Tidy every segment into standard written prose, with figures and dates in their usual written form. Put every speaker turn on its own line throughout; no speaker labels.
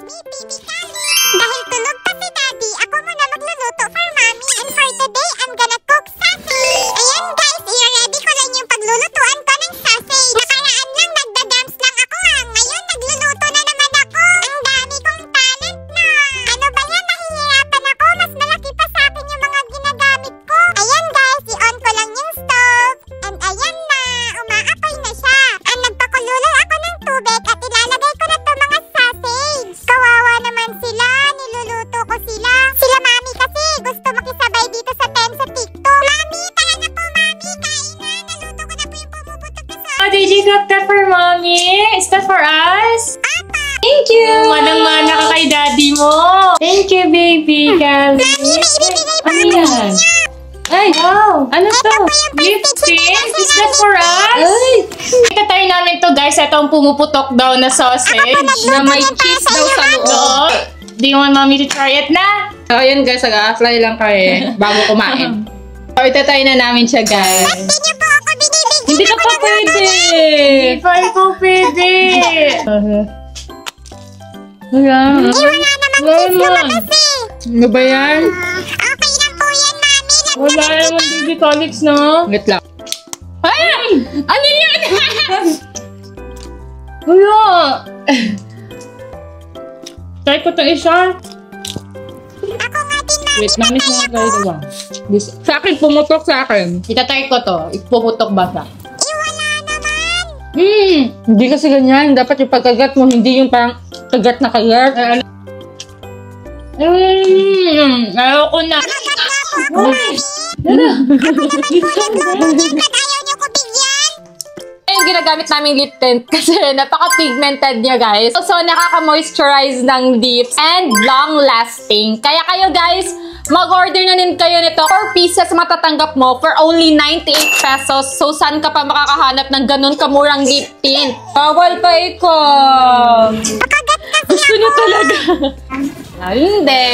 Mami, baby Calix. Dahil tulog pa si Daddy, ako muna magluluto for Mami. And for today, I'm gonna cook sausage. Ayan guys, i-ready ko lang yung paglulutuan ko ng sausage. Nakaraan lang, nagda-dance lang ako ha. Ngayon, nagluluto na naman ako. Ang dami kong talent na. Ano ba yan? Nahihirapan ako. Mas malaki pa sa akin yung mga ginagamit ko. Ayan guys, i-on ko lang yung stove. And ayan na, umaapoy na siya. And nagpakulo ako ng tubig at ilalagay ko na to mga sausage. Kawawa naman sila, niluluto ko sila. Sila Mami kasi gusto makisabay dito sa tent sa TikTok. Mami, tara na po Mami, kain na. Naluto ko na po yung pumuputok na sausage.
Oh, did you cook that for Mommy? Is that for us?
Apa!
Thank you! Manang-mana ka kay Daddy mo. Thank you, baby Callie.
Mami, may ibibigay pa
Ano
ako sa
yan?
inyo.
Ay, wow! Ano
Ito
to?
po yung
Lipstick?
package
Is that for us?
Ay!
Itatry namin to guys. Ito ang pumuputok daw na sausage.
Na may cheese daw sa loob.
Oo. Do you want Mommy to try it na?
So, ayan guys, nag-a-apply lang kayo bago kumain. So, itatry na namin siya, guys.
Hindi niyo po ako binibigyan.
Hindi ka pa pwede!
Hindi pa ikaw pwede.
Ayan.
Wala namang cheese lumabas eh.
Ano ba yan?
Okay lang po yan, Mami.
Wala naman baby Calix, no?
Wait lang. Ay! Ano yan?
Wala. Try ko itong isa.
Ako nga din, Mami.
Wait, mami siya na tayo diba? Sa akin, pumutok sa akin.
Itatry ko to. Ipuputok ba siya?
Wala naman.
Hindi kasi ganyan. Dapat yung pagkagat mo, hindi yung parang kagat na kagat.
Ayoko na.
Ba't ayaw niyo ko bigyan?
Yung ginagamit namin lip tint kasi napaka-pigmented niya guys. So, nakaka-moisturize ng lips and long-lasting. Kaya kayo guys, mag-order na din kayo nito. 4 pieces matatanggap mo for only 98 pesos. So, saan ka pa makakahanap ng ganun kamurang lip tint? Bawal pa ikaw!
Gusto niyo talaga.
Hindi!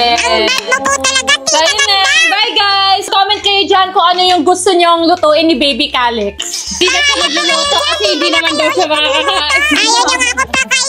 Bad mo po talaga,
So, yun na. Bye guys! Comment kayo dyan kung ano yung gusto nyong lutuin ni Baby Calix.
Hindi na siya magluluto kasi hindi naman daw siya makakakain.
Ayaw niyo nga ako pakainin.